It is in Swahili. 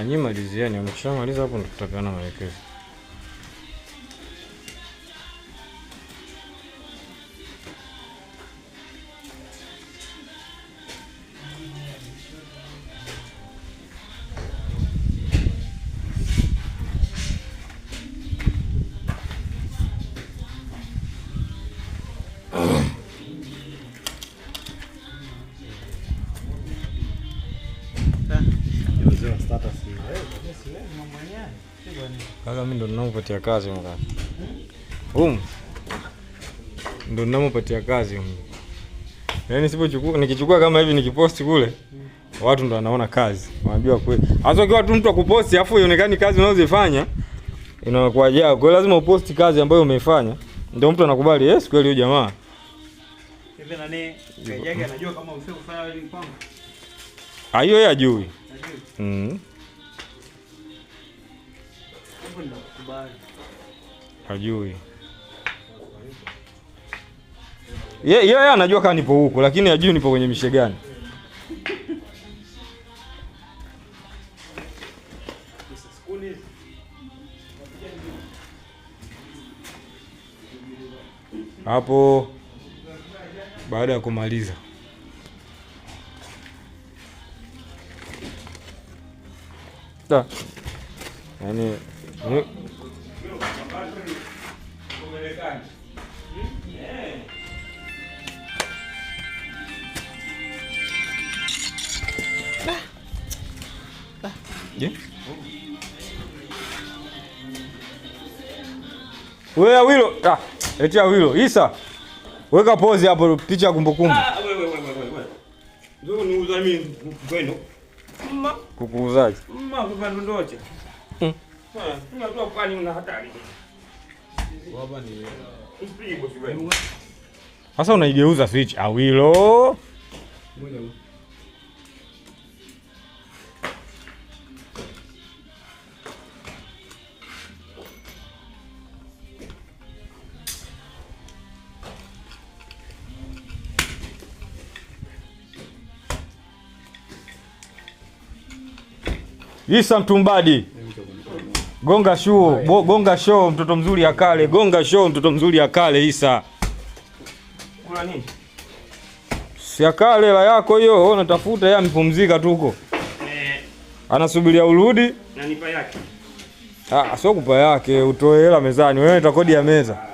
Nyinyi malizieni, mkishamaliza hapo tutapeana maelekezo. Kaka mimi ndo ninampatia kazi mkaka. Ndo ninampatia kazi. Yaani nikichukua kama hivi nikiposti kule, watu ndo wanaona kazi. Wanaambiwa kweli. Hasa ukiwa tu mtu akuposti afu ionekane kazi unazozifanya inakuwa jao. Kwa hiyo lazima uposti kazi ambayo umeifanya. Ndio mtu anakubali, yes kweli huyo jamaa. Hivi nani yake anajua kama usio kufanya ile mpango? Hiyo yeye hajui. Hajui. Yeye anajua kama nipo huko lakini hajui nipo kwenye mishe gani. Hapo baada ya kumaliza yaani wewe Awilo, eti Awilo, Isa. Weka pause hapo picha ya kumbukumbu. Wewe. Ndio niuza mimi kwenu. Kukuuzaje? Kwa ndoche. Unajua kwani una hatari. Baba ni usipigo siwe. Sasa unaigeuza switch Awilo. Isa Mtumbadi. Gonga show mtoto mzuri akale. Gonga show mtoto mzuri akale Isa. Kula nini? Si akale la yako hiyo, wewe unatafuta yeye amepumzika tu huko. Anasubiria urudi. Na nipa yake. Sio kupa yake, utoe hela mezani. Wewe utakodi ya meza.